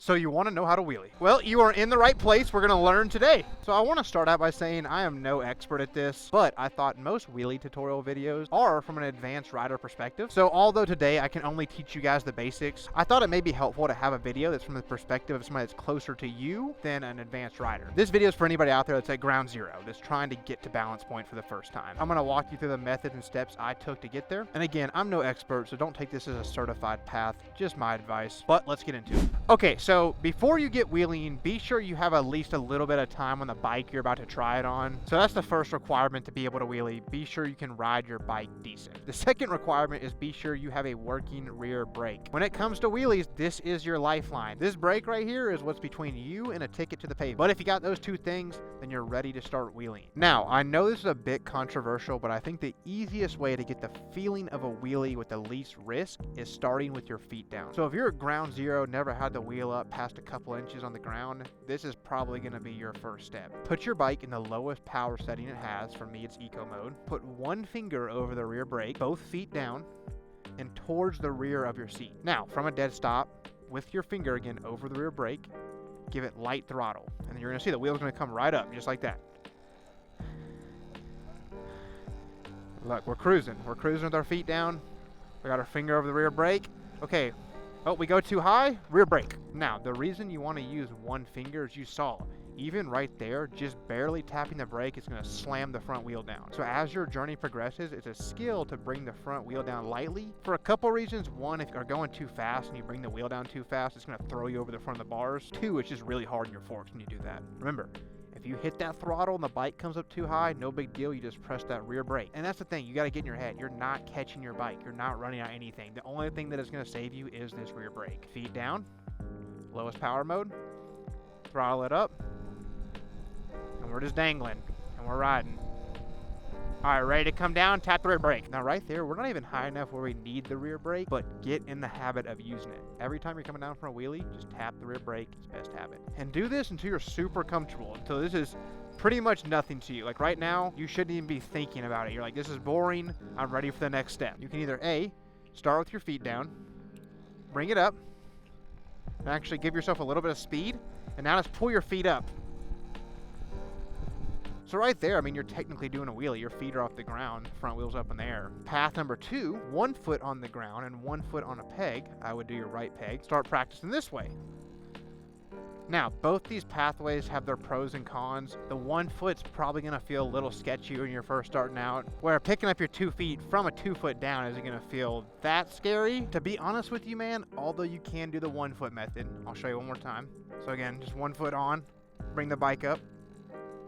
So you want to know how to wheelie? Well, you are in the right place. We're going to learn today. So I want to start out by saying I am no expert at this, but I thought most wheelie tutorial videos are from an advanced rider perspective. So although today I can only teach you guys the basics, I thought it may be helpful to have a video that's from the perspective of somebody that's closer to you than an advanced rider. This video is for anybody out there that's at ground zero, that's trying to get to balance point for the first time. I'm going to walk you through the methods and steps I took to get there. And again, I'm no expert, so don't take this as a certified path, just my advice. But let's get into it. Okay, so before you get wheeling, be sure you have at least a little bit of time on the bike you're about to try it on. So that's the first requirement to be able to wheelie. Be sure you can ride your bike decent. The second requirement is be sure you have a working rear brake. When it comes to wheelies, this is your lifeline. This brake right here is what's between you and a ticket to the pavement. But if you got those two things, then you're ready to start wheeling. Now, I know this is a bit controversial, but I think the easiest way to get the feeling of a wheelie with the least risk is starting with your feet down. So if you're at ground zero, never had to wheel up past a couple inches on the ground, this is probably going to be your first step. Put your bike in the lowest power setting it has. For me, it's eco mode. Put one finger over the rear brake, both feet down, and towards the rear of your seat. Now, from a dead stop, with your finger again over the rear brake, give it light throttle. And you're going to see the wheel's going to come right up, just like that. Look, we're cruising. We're cruising with our feet down. We got our finger over the rear brake. Okay. Oh, we go too high, rear brake. Now, the reason you want to use one finger is you saw, even right there, just barely tapping the brake is going to slam the front wheel down. So as your journey progresses, it's a skill to bring the front wheel down lightly for a couple reasons. One, if you're going too fast and you bring the wheel down too fast, it's going to throw you over the front of the bars. Two, it's just really hard in your forks when you do that. Remember, if you hit that throttle and the bike comes up too high, no big deal, you just press that rear brake. And that's the thing, you got to get in your head. You're not catching your bike. You're not running out anything. The only thing that is going to save you is this rear brake. Feet down, lowest power mode, throttle it up, and we're just dangling, and we're riding. All right, ready to come down, tap the rear brake. Now right there, we're not even high enough where we need the rear brake, but get in the habit of using it. Every time you're coming down from a wheelie, just tap the rear brake, it's the best habit. And do this until you're super comfortable, until this is pretty much nothing to you. Like right now, you shouldn't even be thinking about it. You're like, this is boring, I'm ready for the next step. You can either A, start with your feet down, bring it up, and actually give yourself a little bit of speed, and now let's pull your feet up. So right there, I mean, you're technically doing a wheelie. Your feet are off the ground, front wheel's up in the air. Path number two, 1 foot on the ground and 1 foot on a peg. I would do your right peg. Start practicing this way. Now, both these pathways have their pros and cons. The 1 foot's probably gonna feel a little sketchy when you're first starting out, where picking up your 2 feet from a 2 foot down isn't gonna feel that scary. To be honest with you, man, although you can do the 1 foot method, I'll show you one more time. So again, just 1 foot on, bring the bike up.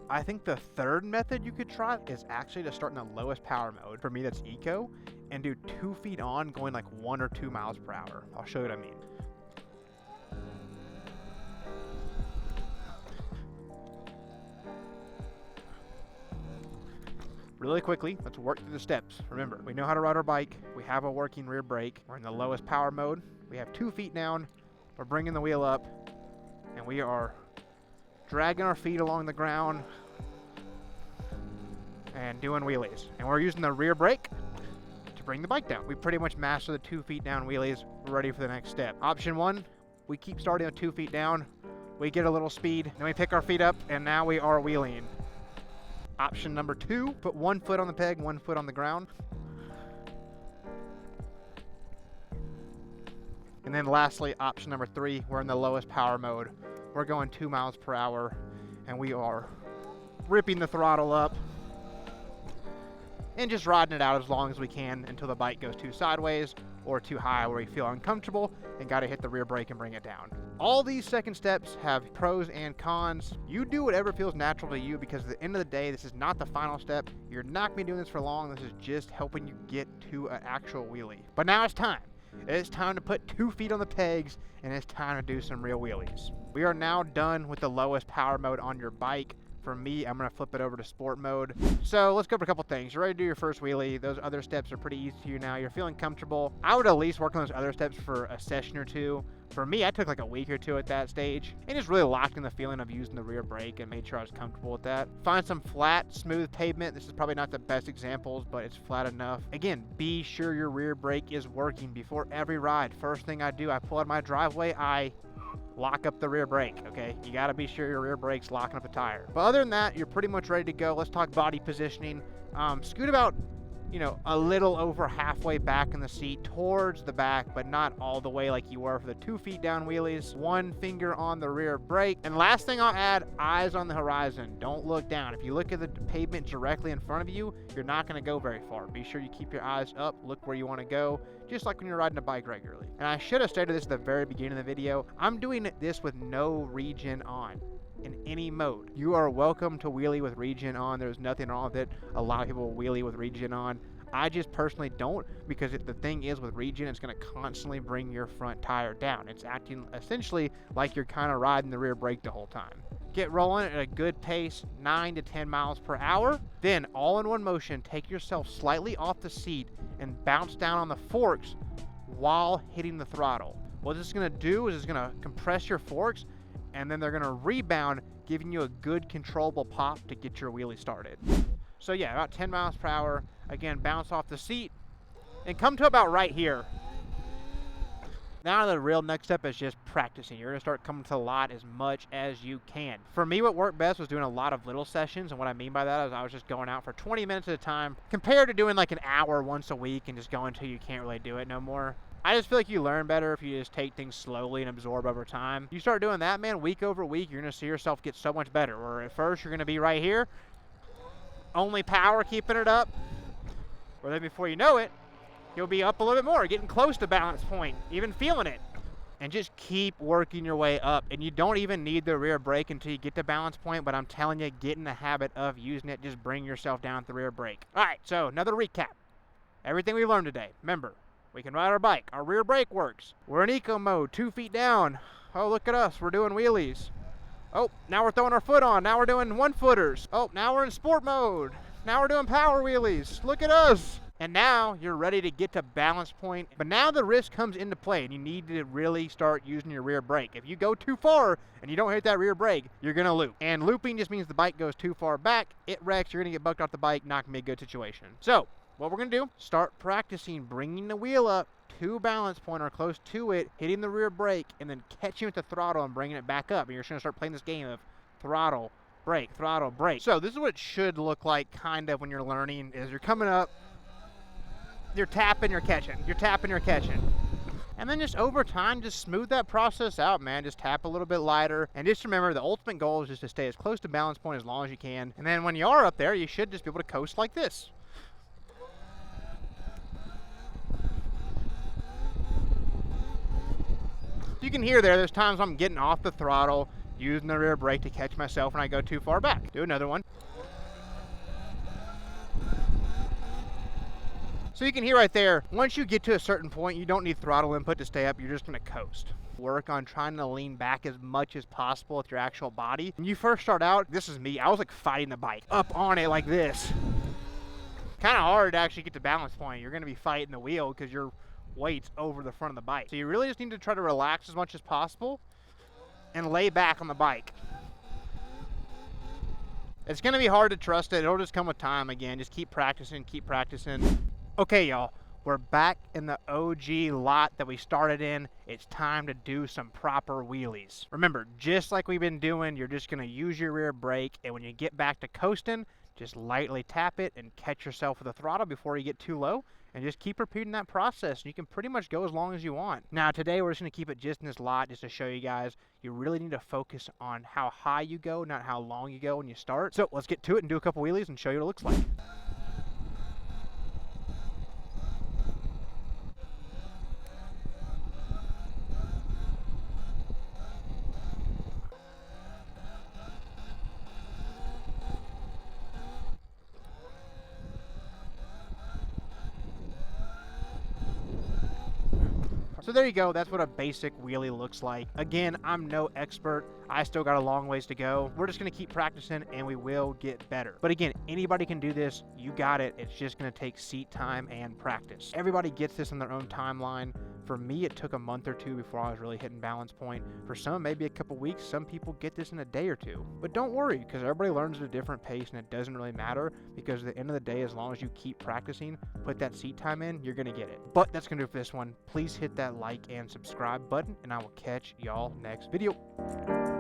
I think the third method you could try is actually to start in the lowest power mode. For me, that's eco, and do 2 feet on, going like 1 or 2 miles per hour. I'll show you what I mean. Really quickly, let's work through the steps. Remember, we know how to ride our bike. We have a working rear brake. We're in the lowest power mode. We have 2 feet down. We're bringing the wheel up, and we are dragging our feet along the ground and doing wheelies. And we're using the rear brake to bring the bike down. We pretty much master the 2 feet down wheelies. We're ready for the next step. Option one, we keep starting at 2 feet down. We get a little speed, then we pick our feet up, and now we are wheeling. Option number two, put 1 foot on the peg, 1 foot on the ground. And then lastly, option number three, we're in the lowest power mode. We're going 2 miles per hour, and we are ripping the throttle up and just riding it out as long as we can until the bike goes too sideways or too high where we feel uncomfortable and got to hit the rear brake and bring it down. All these second steps have pros and cons. You do whatever feels natural to you, because at the end of the day, this is not the final step. You're not going to be doing this for long. This is just helping you get to an actual wheelie. But now it's time. It's time to put 2 feet on the pegs, and it's time to do some real wheelies. We are now done with the lowest power mode on your bike. For me, I'm going to flip it over to sport mode. So let's go over a couple things. You're ready to do your first wheelie. Those other steps are pretty easy to you now. You're feeling comfortable. I would at least work on those other steps for a session or two. For me, I took like a week or two at that stage and just really locked in the feeling of using the rear brake and made sure I was comfortable with that. Find some flat, smooth pavement. This is probably not the best examples, but it's flat enough. Again, be sure your rear brake is working before every ride. First thing I do, I pull out of my driveway, I lock up the rear brake, okay? You gotta be sure your rear brake's locking up the tire. But other than that, you're pretty much ready to go. Let's talk body positioning. Scoot about, a little over halfway back in the seat towards the back, but not all the way like you were for the 2 feet down wheelies. 1 finger on the rear brake. And last thing I'll add, eyes on the horizon. Don't look down. If you look at the pavement directly in front of you, you're not gonna go very far. Be sure you keep your eyes up, look where you wanna go, just like when you're riding a bike regularly. And I should have stated this at the very beginning of the video. I'm doing this with no regen on in any mode. You are welcome to wheelie with regen on. There's nothing wrong with it. A lot of people wheelie with regen on. I just personally don't, because the thing is with regen, it's going to constantly bring your front tire down. It's acting essentially like you're kind of riding the rear brake the whole time. Get rolling at a good pace, 9 to 10 miles per hour. Then, all in one motion, take yourself slightly off the seat and bounce down on the forks while hitting the throttle. What this is going to do is it's going to compress your forks, and then they're going to rebound, giving you a good controllable pop to get your wheelie started. So yeah, about 10 miles per hour. Again, bounce off the seat and come to about right here. Now the real next step is just practicing. You're gonna start coming to the lot as much as you can. For me, what worked best was doing a lot of little sessions, and what I mean by that is I was just going out for 20 minutes at a time, compared to doing like an hour once a week and just going until you can't really do it no more. I just feel like you learn better if you just take things slowly and absorb over time. You start doing that, man, week over week, you're gonna see yourself get so much better. Where at first you're gonna be right here, only power keeping it up, or then before you know it, you'll be up a little bit more, getting close to balance point, even feeling it. And just keep working your way up. And you don't even need the rear brake until you get to balance point, but I'm telling you, get in the habit of using it. Just bring yourself down with the rear brake. All right, so another recap. Everything we learned today. Remember, we can ride our bike. Our rear brake works. We're in eco mode, 2 feet down. Oh, look at us, we're doing wheelies. Oh, now we're throwing our foot on. Now we're doing 1-footers. Oh, now we're in sport mode. Now we're doing power wheelies. Look at us. And now you're ready to get to balance point. But now the risk comes into play, and you need to really start using your rear brake. If you go too far and you don't hit that rear brake, you're going to loop. And looping just means the bike goes too far back. It wrecks. You're going to get bucked off the bike. Not going to be a good situation. So what we're going to do, start practicing bringing the wheel up to balance point or close to it, hitting the rear brake, and then catching with the throttle and bringing it back up. And you're just going to start playing this game of throttle, brake, throttle, brake. So this is what it should look like kind of when you're learning, is you're coming up, you're tapping, you're catching, you're tapping, you're catching. And then just over time, just smooth that process out, man. Just tap a little bit lighter. And just remember, the ultimate goal is just to stay as close to balance point as long as you can. And then when you are up there, you should just be able to coast like this. You can hear there's times I'm getting off the throttle, using the rear brake to catch myself when I go too far back. Do another one. So you can hear right there, once you get to a certain point, you don't need throttle input to stay up, you're just gonna coast. Work on trying to lean back as much as possible with your actual body. When you first start out, this is me, I was like fighting the bike, up on it like this. Kind of hard to actually get to balance point. You're gonna be fighting the wheel because your weight's over the front of the bike. So you really just need to try to relax as much as possible and lay back on the bike. It's gonna be hard to trust it. It'll just come with time again. Just keep practicing, keep practicing. Okay, y'all, we're back in the OG lot that we started in. It's time to do some proper wheelies. Remember, just like we've been doing, you're just gonna use your rear brake, and when you get back to coasting, just lightly tap it and catch yourself with the throttle before you get too low, and just keep repeating that process. And you can pretty much go as long as you want. Now, today we're just gonna keep it just in this lot just to show you guys you really need to focus on how high you go, not how long you go when you start. So let's get to it and do a couple wheelies and show you what it looks like. So there you go, that's what a basic wheelie looks like. Again, I'm no expert. I still got a long ways to go. We're just gonna keep practicing and we will get better. But again, anybody can do this. You got it. It's just gonna take seat time and practice. Everybody gets this on their own timeline. For me, it took a month or two before I was really hitting balance point. For some, maybe a couple weeks. Some people get this in a day or two. But don't worry, because everybody learns at a different pace and it doesn't really matter, because at the end of the day, as long as you keep practicing, put that seat time in, you're going to get it. But that's going to do it for this one. Please hit that like and subscribe button, and I will catch y'all next video.